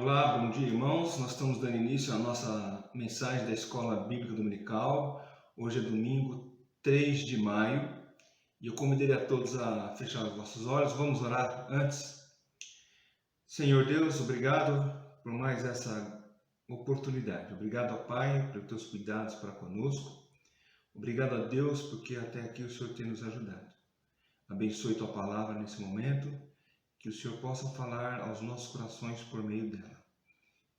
Olá, bom dia, irmãos. Nós estamos dando início à nossa mensagem da Escola Bíblica Dominical. Hoje é domingo, 3 de maio, e eu convidaria a todos a fechar os vossos olhos. Vamos orar antes. Senhor Deus, obrigado por mais essa oportunidade. Obrigado, ó Pai, pelos teus cuidados para conosco. Obrigado a Deus, porque até aqui o Senhor tem nos ajudado. Abençoe tua palavra nesse momento, que o Senhor possa falar aos nossos corações por meio dela.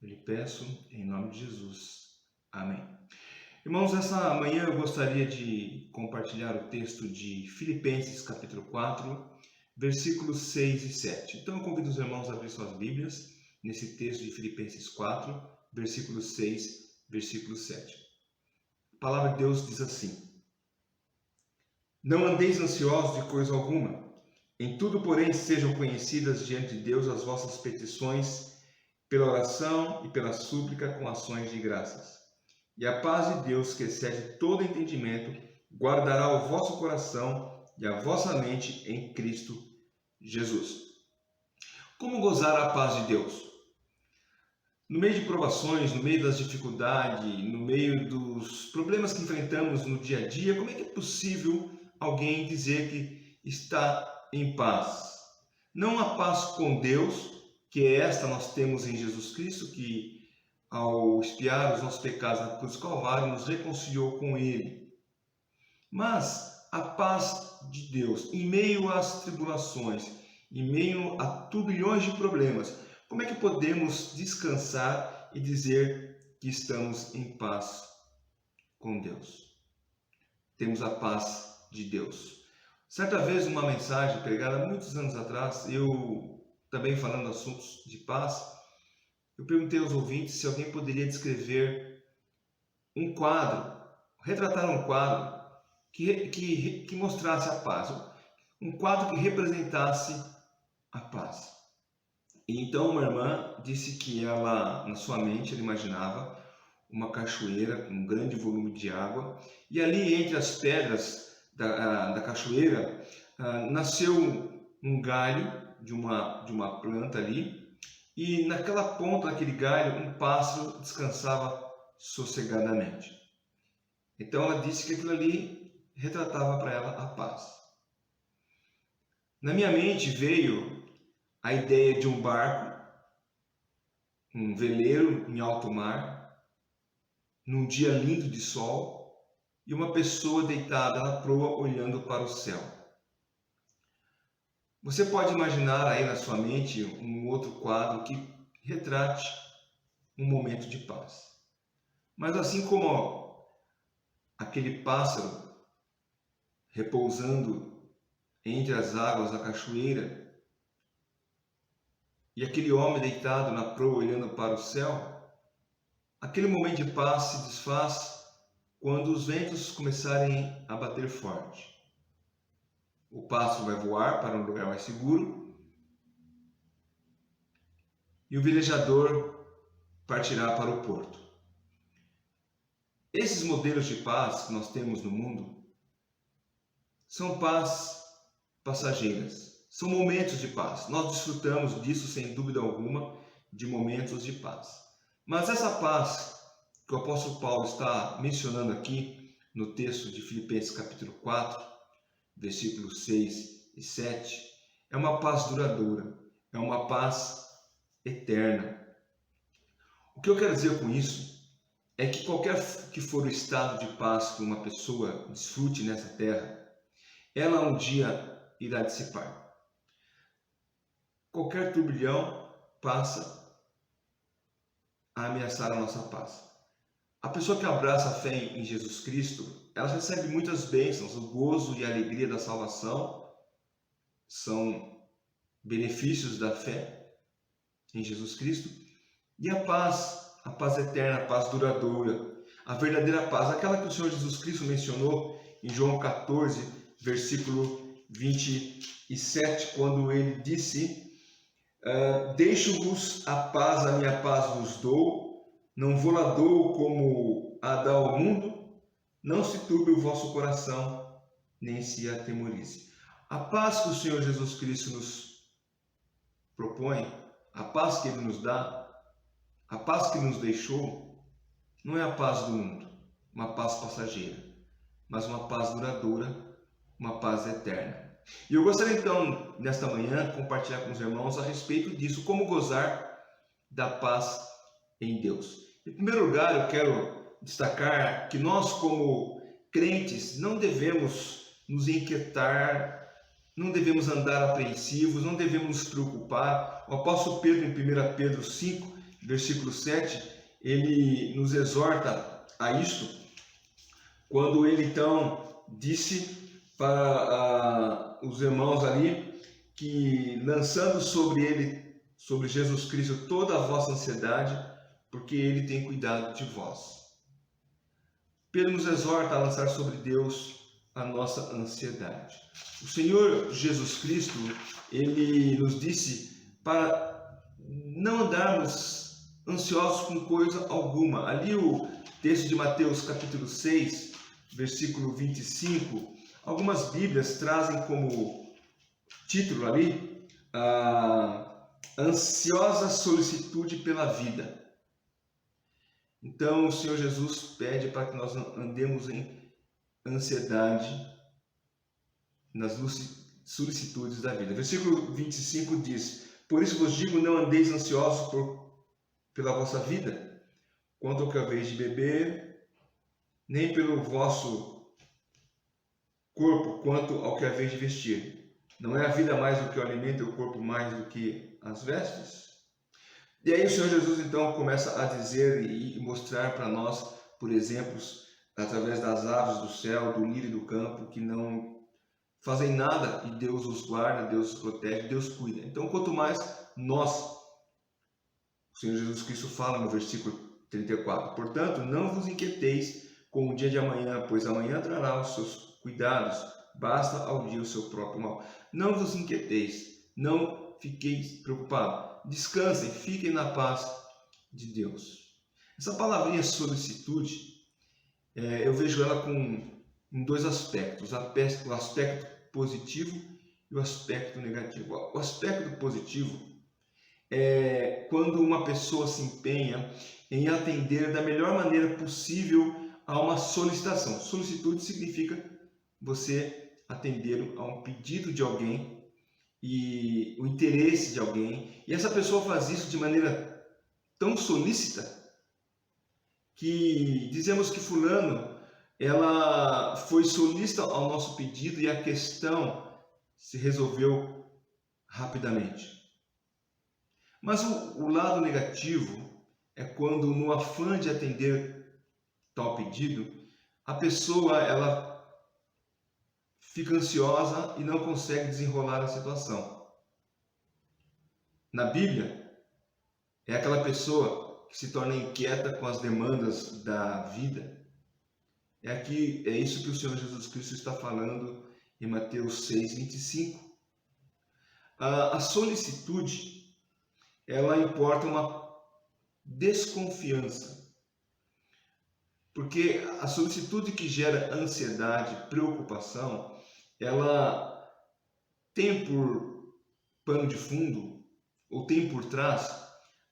Eu lhe peço em nome de Jesus. Amém. Irmãos, essa manhã eu gostaria de compartilhar o texto de Filipenses capítulo 4, versículos 6 e 7. Então eu convido os irmãos a abrir suas Bíblias nesse texto de Filipenses 4, versículo 6, versículo 7. A palavra de Deus diz assim: Não andeis ansiosos de coisa alguma. Em tudo, porém, sejam conhecidas diante de Deus as vossas petições, pela oração e pela súplica com ações de graças. E a paz de Deus, que excede todo entendimento, guardará o vosso coração e a vossa mente em Cristo Jesus. Como gozar a paz de Deus? No meio de provações, no meio das dificuldades, no meio dos problemas que enfrentamos no dia a dia, como é que é possível alguém dizer que está em paz? Não a paz com Deus, que é esta nós temos em Jesus Cristo, que ao expiar os nossos pecados na cruz do Calvário nos reconciliou com Ele. Mas a paz de Deus, em meio às tribulações, em meio a turbilhões de problemas, como é que podemos descansar e dizer que estamos em paz com Deus? Temos a paz de Deus. Certa vez, uma mensagem pregada muitos anos atrás, eu também falando assuntos de paz, eu perguntei aos ouvintes se alguém poderia descrever um quadro, retratar um quadro que mostrasse a paz, um quadro que representasse a paz. E então uma irmã disse que ela, na sua mente, ela imaginava uma cachoeira com um grande volume de água, e ali entre as pedras da cachoeira nasceu um galho de uma planta ali, e naquela ponta daquele galho um pássaro descansava sossegadamente. Então ela disse que aquilo ali retratava para ela a paz. Na minha mente veio a ideia de um barco, um veleiro em alto mar, num dia lindo de sol, e uma pessoa deitada na proa olhando para o céu. Você pode imaginar aí na sua mente um outro quadro que retrate um momento de paz. Mas assim como aquele pássaro repousando entre as águas da cachoeira e aquele homem deitado na proa olhando para o céu, aquele momento de paz se desfaz quando os ventos começarem a bater forte. O pássaro vai voar para um lugar mais seguro e o velejador partirá para o porto. Esses modelos de paz que nós temos no mundo são paz passageiras, são momentos de paz. Nós desfrutamos disso sem dúvida alguma, de momentos de paz. Mas essa paz que o apóstolo Paulo está mencionando aqui no texto de Filipenses capítulo 4, versículos 6 e 7, é uma paz duradoura, é uma paz eterna. O que eu quero dizer com isso é que qualquer que for o estado de paz que uma pessoa desfrute nessa terra, ela um dia irá dissipar. Qualquer turbilhão passa a ameaçar a nossa paz. A pessoa que abraça a fé em Jesus Cristo, ela recebe muitas bênçãos. O gozo e a alegria da salvação são benefícios da fé em Jesus Cristo. E a paz eterna, a paz duradoura, a verdadeira paz, aquela que o Senhor Jesus Cristo mencionou em João 14, versículo 27, quando ele disse: Deixo-vos a paz, a minha paz vos dou. Não vou lá dou como a dá ao mundo, não se turbe o vosso coração, nem se atemorize. A paz que o Senhor Jesus Cristo nos propõe, a paz que Ele nos dá, A paz que nos deixou não é a paz do mundo, uma paz passageira, mas uma paz duradoura, uma paz eterna. E eu gostaria então, nesta manhã, compartilhar com os irmãos a respeito disso, como gozar da paz em Deus. Em primeiro lugar, eu quero destacar que nós, como crentes, não devemos nos inquietar, não devemos andar apreensivos, não devemos nos preocupar. O apóstolo Pedro, em 1 Pedro 5, versículo 7, ele nos exorta a isto, quando ele então disse para os irmãos ali que, lançando sobre ele, sobre Jesus Cristo, toda a vossa ansiedade, porque ele tem cuidado de vós. Pedro nos exorta a lançar sobre Deus a nossa ansiedade. O Senhor Jesus Cristo, ele nos disse para não andarmos ansiosos com coisa alguma. Ali o texto de Mateus capítulo 6, versículo 25, algumas Bíblias trazem como título ali a ansiosa solicitude pela vida. Então o Senhor Jesus pede para que nós andemos em ansiedade nas solicitudes da vida. Versículo 25 diz: por isso vos digo, não andeis ansiosos pela vossa vida, quanto ao que haveis de beber, nem pelo vosso corpo, quanto ao que haveis de vestir. Não é a vida mais do que o alimento e o corpo mais do que as vestes? E aí o Senhor Jesus então começa a dizer e mostrar para nós, por exemplos, através das aves do céu, do lírio do campo, que não fazem nada e Deus os guarda, Deus os protege, Deus cuida. Então, quanto mais nós, o Senhor Jesus Cristo fala no versículo 34, portanto, não vos inquieteis com o dia de amanhã, pois amanhã trará os seus cuidados, basta ao dia o seu próprio mal. Não vos inquieteis, não fiqueis preocupados. Descansem, fiquem na paz de Deus. Essa palavrinha solicitude, eu vejo ela em dois aspectos, o aspecto positivo e o aspecto negativo. O aspecto positivo é quando uma pessoa se empenha em atender da melhor maneira possível a uma solicitação. Solicitude significa você atender a um pedido de alguém e o interesse de alguém, e essa pessoa faz isso de maneira tão solícita que dizemos que fulano, ela foi solícita ao nosso pedido e a questão se resolveu rapidamente. Mas o lado negativo é quando, no afã de atender tal pedido, a pessoa ela fica ansiosa e não consegue desenrolar a situação. Na Bíblia, é aquela pessoa que se torna inquieta com as demandas da vida. É isso que o Senhor Jesus Cristo está falando em Mateus 6, 25. A solicitude, ela importa uma desconfiança. Porque a solicitude que gera ansiedade, preocupação, ela tem por pano de fundo, ou tem por trás,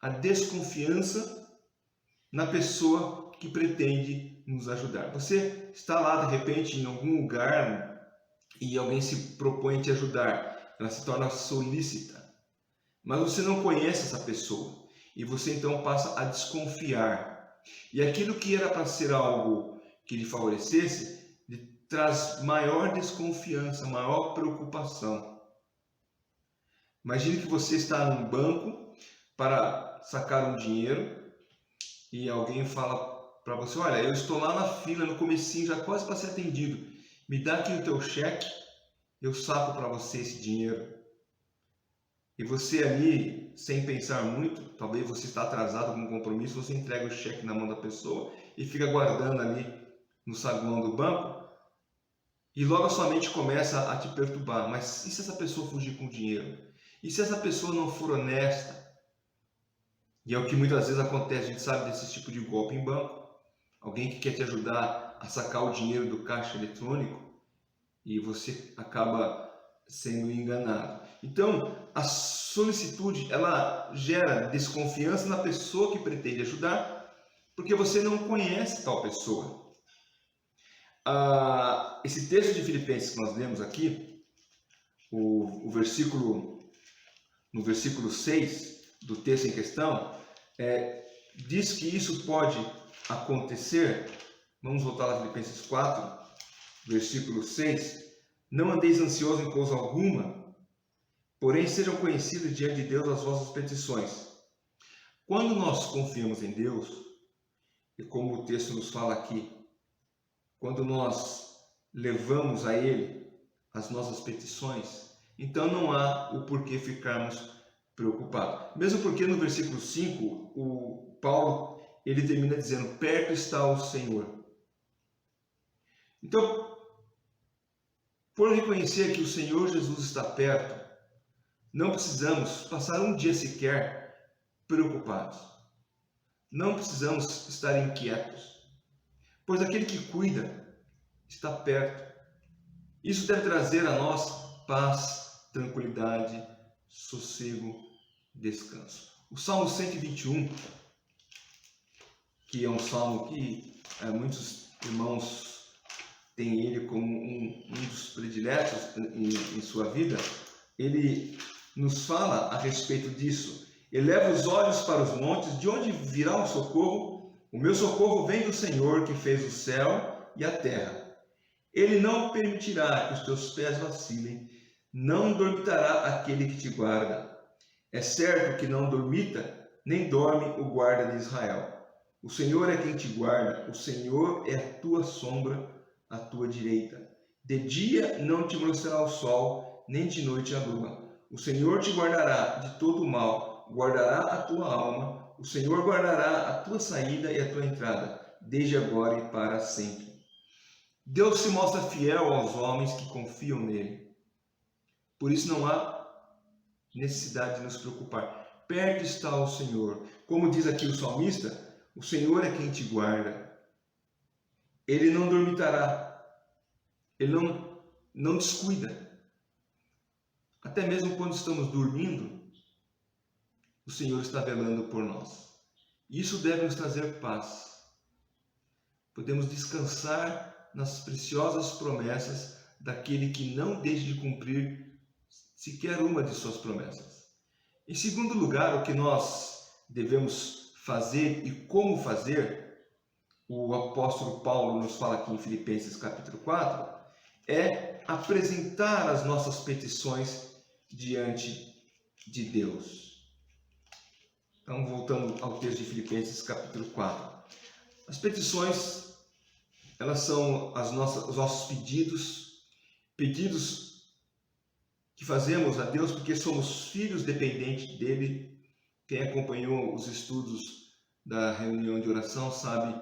a desconfiança na pessoa que pretende nos ajudar. Você está lá, de repente, em algum lugar e alguém se propõe te ajudar, ela se torna solícita, mas você não conhece essa pessoa e você então passa a desconfiar. E aquilo que era para ser algo que lhe favorecesse, traz maior desconfiança, maior preocupação. Imagine que você está num banco para sacar um dinheiro e alguém fala para você: olha, eu estou lá na fila, no comecinho, já quase para ser atendido. Me dá aqui o teu cheque, eu saco para você esse dinheiro. E você ali, sem pensar muito, talvez você está atrasado com um compromisso, você entrega o cheque na mão da pessoa e fica guardando ali no saguão do banco. E logo a sua mente começa a te perturbar. Mas e se essa pessoa fugir com o dinheiro? E se essa pessoa não for honesta? E é o que muitas vezes acontece, a gente sabe desse tipo de golpe em banco. Alguém que quer te ajudar a sacar o dinheiro do caixa eletrônico e você acaba sendo enganado. Então, a solicitude, ela gera desconfiança na pessoa que pretende ajudar, porque você não conhece tal pessoa. Esse texto de Filipenses que nós lemos aqui, no versículo 6 do texto em questão, diz que isso pode acontecer. Vamos voltar lá a Filipenses 4, versículo 6. Não andeis ansiosos em coisa alguma, porém sejam conhecidas diante de Deus as vossas petições. Quando nós confiamos em Deus, e como o texto nos fala aqui, quando nós levamos a Ele as nossas petições, então não há o porquê ficarmos preocupados. Mesmo porque no versículo 5, o Paulo ele termina dizendo: perto está o Senhor. Então, por reconhecer que o Senhor Jesus está perto, não precisamos passar um dia sequer preocupados. Não precisamos estar inquietos, pois aquele que cuida está perto. Isso deve trazer a nós paz, tranquilidade, sossego, descanso. O Salmo 121, que é um salmo que muitos irmãos têm ele como um dos prediletos em sua vida, ele nos fala a respeito disso. Eleva os olhos para os montes, de onde virá o socorro? O meu socorro vem do Senhor, que fez o céu e a terra. Ele não permitirá que os teus pés vacilem, não dormitará aquele que te guarda. É certo que não dormita, nem dorme o guarda de Israel. O Senhor é quem te guarda, o Senhor é a tua sombra, à tua direita. De dia não te molestará o sol, nem de noite a lua. O Senhor te guardará de todo o mal, guardará a tua alma. O Senhor guardará a tua saída e a tua entrada, desde agora e para sempre. Deus se mostra fiel aos homens que confiam nele. Por isso não há necessidade de nos preocupar. Perto está o Senhor. Como diz aqui o salmista, o Senhor é quem te guarda. Ele não dormitará. Ele não descuida. Até mesmo quando estamos dormindo, o Senhor está velando por nós. Isso deve nos trazer paz. Podemos descansar nas preciosas promessas daquele que não deixa de cumprir sequer uma de suas promessas. Em segundo lugar, o que nós devemos fazer e como fazer, o apóstolo Paulo nos fala aqui em Filipenses capítulo 4, é apresentar as nossas petições diante de Deus. Então, voltando ao texto de Filipenses capítulo 4. As petições, elas são os nossos pedidos que fazemos a Deus porque somos filhos dependentes dele. Quem acompanhou os estudos da reunião de oração sabe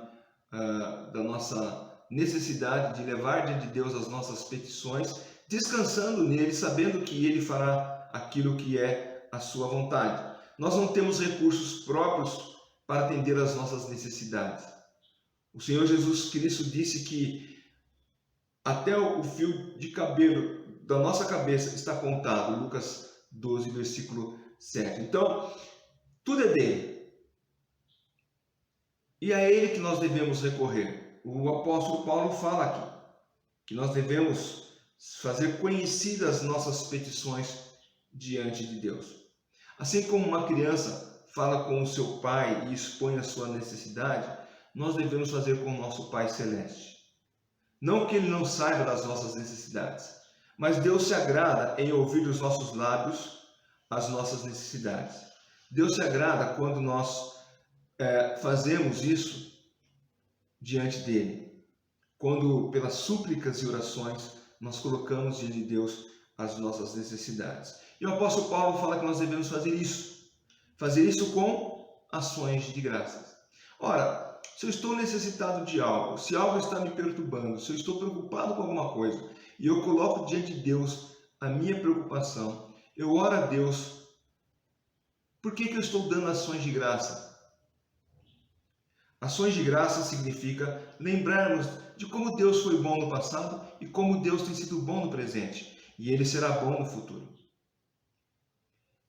da nossa necessidade de levar diante de Deus as nossas petições, descansando nele, sabendo que ele fará aquilo que é a sua vontade. Nós não temos recursos próprios para atender às nossas necessidades. O Senhor Jesus Cristo disse que até o fio de cabelo da nossa cabeça está contado, Lucas 12, versículo 7. Então, tudo é dele. E é a ele que nós devemos recorrer. O apóstolo Paulo fala aqui que nós devemos fazer conhecidas as nossas petições diante de Deus. Assim como uma criança fala com o seu pai e expõe a sua necessidade, nós devemos fazer com o nosso Pai Celeste. Não que ele não saiba das nossas necessidades, mas Deus se agrada em ouvir dos nossos lábios as nossas necessidades. Deus se agrada quando nós fazemos isso diante dele. Quando, pelas súplicas e orações, nós colocamos diante de Deus as nossas necessidades. E o apóstolo Paulo fala que nós devemos fazer isso com ações de graças. Ora, se eu estou necessitado de algo, se algo está me perturbando, se eu estou preocupado com alguma coisa, e eu coloco diante de Deus a minha preocupação, eu oro a Deus, por que eu estou dando ações de graça? Ações de graça significa lembrarmos de como Deus foi bom no passado e como Deus tem sido bom no presente. e ele será bom no futuro.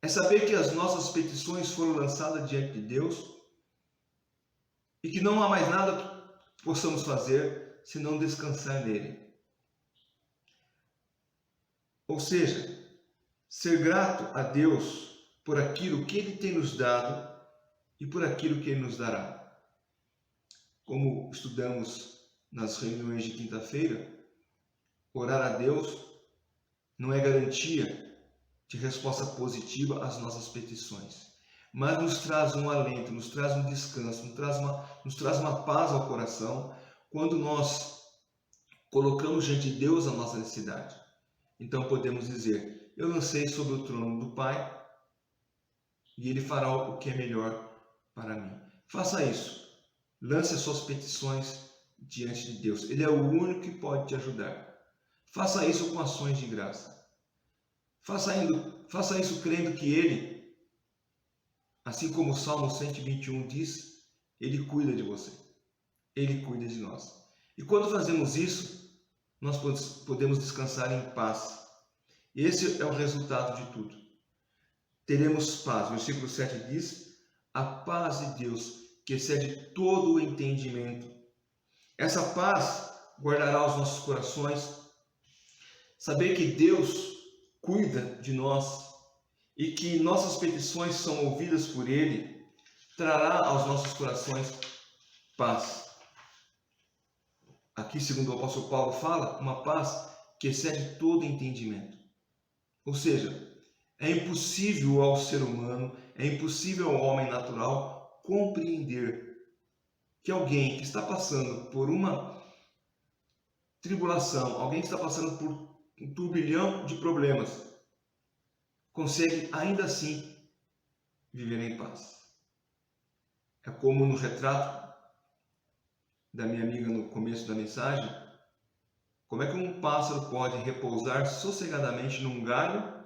É saber que as nossas petições foram lançadas diante de Deus e que não há mais nada que possamos fazer senão descansar nele. Ou seja, ser grato a Deus por aquilo que ele tem nos dado e por aquilo que ele nos dará. Como estudamos nas reuniões de quinta-feira, orar a Deus não é garantia de resposta positiva às nossas petições, mas nos traz um alento, nos traz um descanso, nos traz uma paz ao coração quando nós colocamos diante de Deus a nossa necessidade. Então podemos dizer: eu lancei sobre o trono do Pai e Ele fará o que é melhor para mim. Faça isso. Lance as suas petições diante de Deus. Ele é o único que pode te ajudar. Faça isso com ações de graça. Faça isso crendo que Ele, assim como o Salmo 121 diz, Ele cuida de você. Ele cuida de nós. E quando fazemos isso, nós podemos descansar em paz. Esse é o resultado de tudo. Teremos paz. O versículo 7 diz: a paz de Deus, que excede todo o entendimento. Essa paz guardará os nossos corações. Saber que Deus cuida de nós e que nossas petições são ouvidas por Ele, trará aos nossos corações paz. Aqui, segundo o apóstolo Paulo fala, uma paz que excede todo entendimento. Ou seja, é impossível ao ser humano, é impossível ao homem natural compreender que alguém que está passando por uma tribulação, alguém que está passando por um turbilhão de problemas, consegue ainda assim viver em paz. É como no retrato da minha amiga no começo da mensagem: como é que um pássaro pode repousar sossegadamente num galho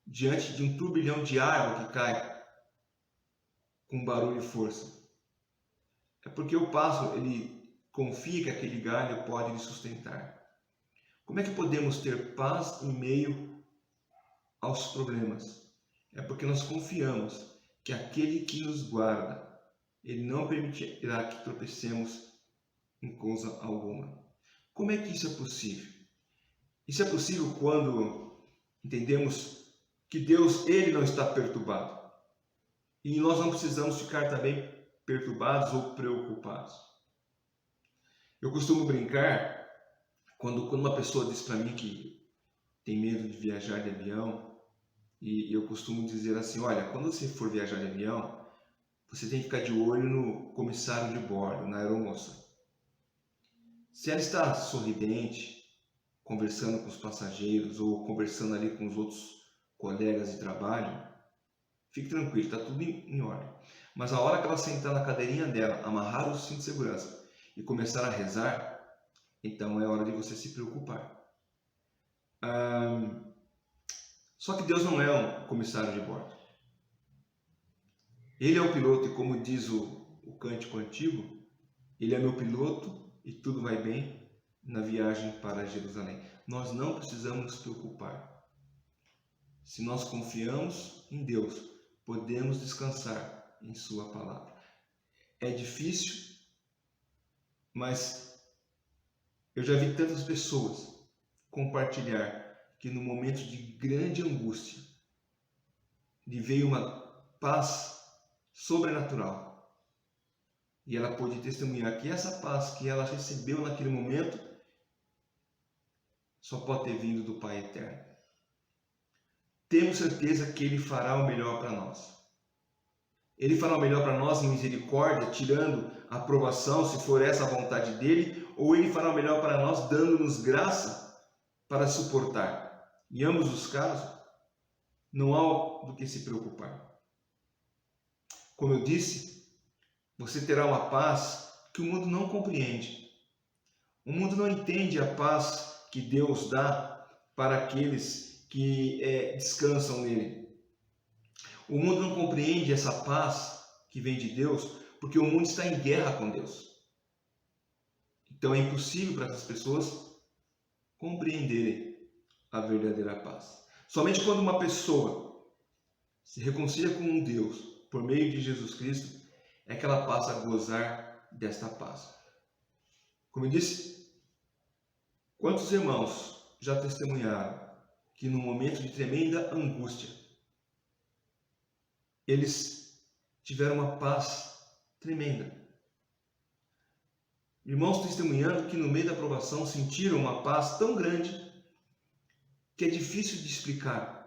diante de um turbilhão de água que cai com barulho e força? É porque o pássaro, ele confia que aquele galho pode lhe sustentar. Como é que podemos ter paz em meio aos problemas? É porque nós confiamos que aquele que nos guarda, ele não permitirá que tropecemos em coisa alguma. Como é que isso é possível? Isso é possível quando entendemos que Deus, ele não está perturbado. E nós não precisamos ficar também perturbados ou preocupados. Eu costumo brincar quando uma pessoa diz para mim que tem medo de viajar de avião, e eu costumo dizer assim: olha, quando você for viajar de avião, você tem que ficar de olho no comissário de bordo, na aeromoça. Se ela está sorridente, conversando com os passageiros ou conversando ali com os outros colegas de trabalho, fique tranquilo, está tudo em ordem. Mas a hora que ela sentar na cadeirinha dela, amarrar o cinto de segurança e começar a rezar, então é hora de você se preocupar. Só que Deus não é um comissário de bordo. Ele é o piloto e, como diz o cântico antigo, Ele é meu piloto e tudo vai bem na viagem para Jerusalém. Nós não precisamos nos preocupar. Se nós confiamos em Deus, podemos descansar em Sua palavra. É difícil, mas eu já vi tantas pessoas compartilhar que no momento de grande angústia lhe veio uma paz sobrenatural. E ela pôde testemunhar que essa paz que ela recebeu naquele momento só pode ter vindo do Pai Eterno. Temos certeza que Ele fará o melhor para nós. Ele fará o melhor para nós em misericórdia, tirando a aprovação, se for essa a vontade dEle, ou Ele fará o melhor para nós, dando-nos graça para suportar. Em ambos os casos, não há do que se preocupar. Como eu disse, você terá uma paz que o mundo não compreende. O mundo não entende a paz que Deus dá para aqueles que descansam nele. O mundo não compreende essa paz que vem de Deus, porque o mundo está em guerra com Deus. Então é impossível para essas pessoas compreenderem a verdadeira paz. Somente quando uma pessoa se reconcilia com um Deus por meio de Jesus Cristo é que ela passa a gozar desta paz. Como eu disse, quantos irmãos já testemunharam que no momento de tremenda angústia eles tiveram uma paz tremenda? Irmãos testemunhando que no meio da provação sentiram uma paz tão grande que é difícil de explicar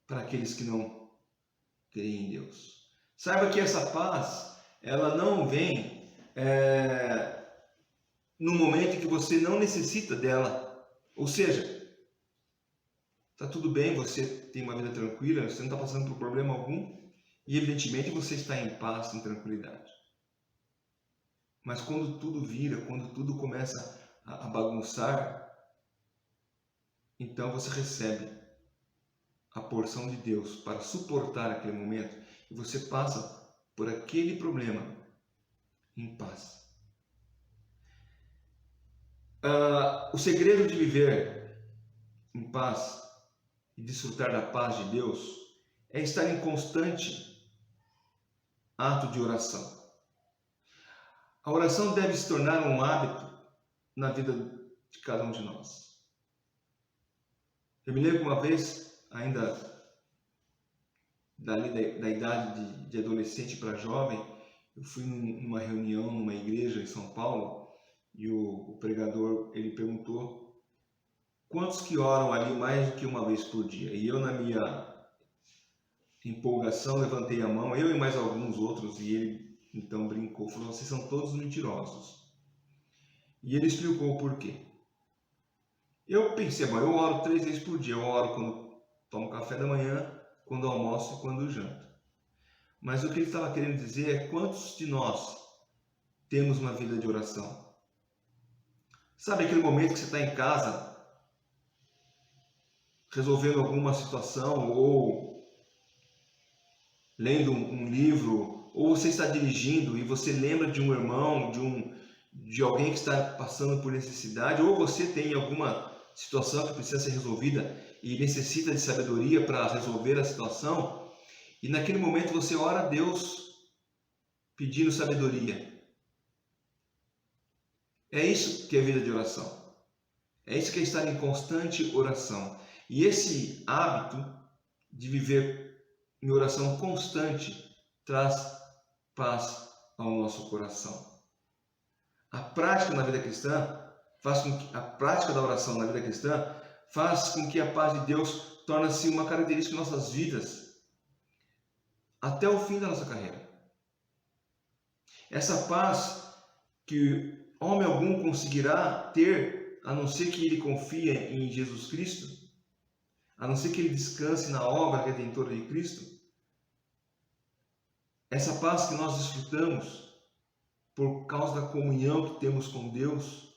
para aqueles que não creem em Deus. Saiba que essa paz, ela não vem no momento em que você não necessita dela. Ou seja, está tudo bem, você tem uma vida tranquila, você não está passando por problema algum e evidentemente você está em paz, em tranquilidade. Mas quando tudo vira, quando tudo começa a bagunçar, então você recebe a porção de Deus para suportar aquele momento e você passa por aquele problema em paz. O segredo de viver em paz e desfrutar da paz de Deus é estar em constante ato de oração. A oração deve se tornar um hábito na vida de cada um de nós. Eu me lembro uma vez, ainda da idade de adolescente para jovem, eu fui numa reunião, numa igreja em São Paulo, e o pregador, ele perguntou quantos que oram ali mais do que uma vez por dia. E eu, na minha empolgação, levantei a mão, eu e mais alguns outros, e ele então brincou, falou, vocês são todos mentirosos. E ele explicou o porquê. Eu pensei, bom, eu oro 3 vezes por dia. Eu oro quando tomo café da manhã, quando almoço e quando janto. Mas o que ele estava querendo dizer é quantos de nós temos uma vida de oração? Sabe aquele momento que você está em casa, resolvendo alguma situação, ou lendo um livro, ou você está dirigindo e você lembra de um irmão, de alguém que está passando por necessidade, ou você tem alguma situação que precisa ser resolvida e necessita de sabedoria para resolver a situação, e naquele momento você ora a Deus pedindo sabedoria. É isso que é vida de oração. É isso que é estar em constante oração. E esse hábito de viver em oração constante traz paz ao nosso coração. A prática na vida cristã faz com que a prática da oração na vida cristã faz com que a paz de Deus torne-se uma característica de nossas vidas até o fim da nossa carreira. Essa paz que homem algum conseguirá ter, a não ser que ele confie em Jesus Cristo, a não ser que ele descanse na obra redentora de Cristo, essa paz que nós desfrutamos por causa da comunhão que temos com Deus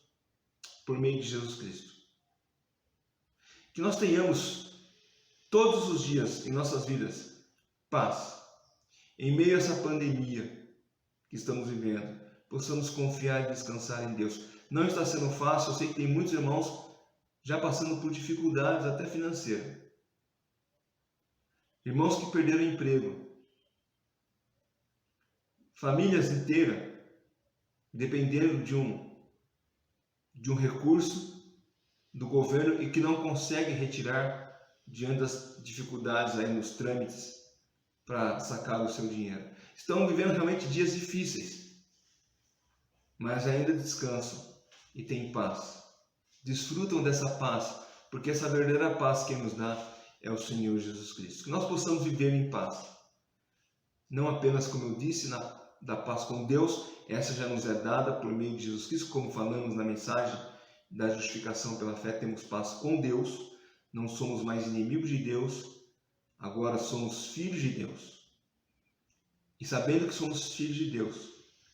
por meio de Jesus Cristo. Que nós tenhamos todos os dias em nossas vidas paz. Em meio a essa pandemia que estamos vivendo, possamos confiar e descansar em Deus. Não está sendo fácil, eu sei que tem muitos irmãos já passando por dificuldades até financeiras. Irmãos que perderam emprego. Famílias inteiras dependendo de um recurso do governo e que não conseguem retirar diante das dificuldades aí nos trâmites para sacar o seu dinheiro. Estão vivendo realmente dias difíceis, mas ainda descansam e têm paz. Desfrutam dessa paz, porque essa verdadeira paz que nos dá é o Senhor Jesus Cristo. Que nós possamos viver em paz, não apenas, como eu disse, da paz com Deus, essa já nos é dada por meio de Jesus Cristo, como falamos na mensagem da justificação pela fé, temos paz com Deus, não somos mais inimigos de Deus, agora somos filhos de Deus. E sabendo que somos filhos de Deus,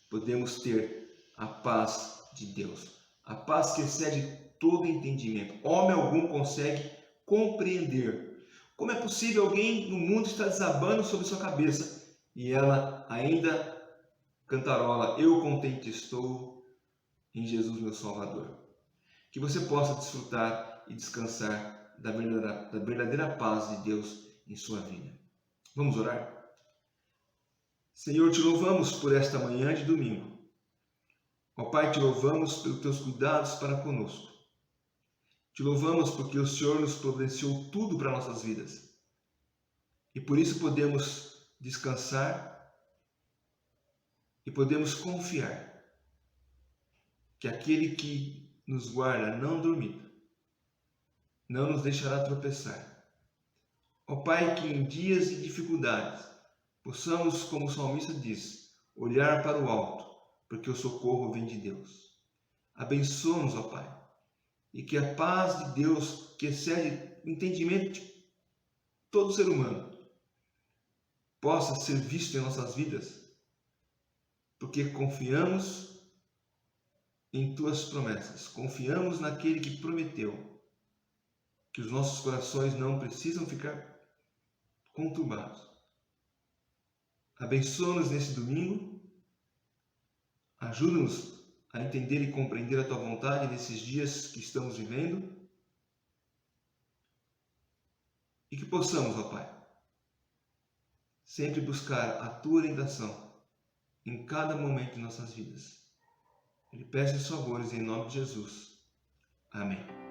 podemos ter a paz de Deus, a paz que excede todo entendimento. Homem algum consegue compreender. Como é possível alguém no mundo estar desabando sobre sua cabeça e ela ainda cantarola, eu contente estou em Jesus meu Salvador. Que você possa desfrutar e descansar da verdadeira paz de Deus em sua vida. Vamos orar? Senhor, te louvamos por esta manhã de domingo. Ó Pai, te louvamos pelos teus cuidados para conosco. Te louvamos porque o Senhor nos providenciou tudo para nossas vidas. E por isso podemos descansar e podemos confiar que aquele que nos guarda não dormita, não nos deixará tropeçar. Ó Pai, que em dias de dificuldades possamos, como o salmista diz, olhar para o alto, porque o socorro vem de Deus. Abençoa-nos, ó Pai, e que a paz de Deus, que excede o entendimento de todo ser humano, possa ser visto em nossas vidas, porque confiamos em Tuas promessas, confiamos naquele que prometeu que os nossos corações não precisam ficar conturbados. Abençoa-nos nesse domingo, ajuda-nos a entender e compreender a Tua vontade nesses dias que estamos vivendo e que possamos, ó Pai, sempre buscar a Tua orientação em cada momento de nossas vidas. Eu lhe peço os favores em nome de Jesus. Amém.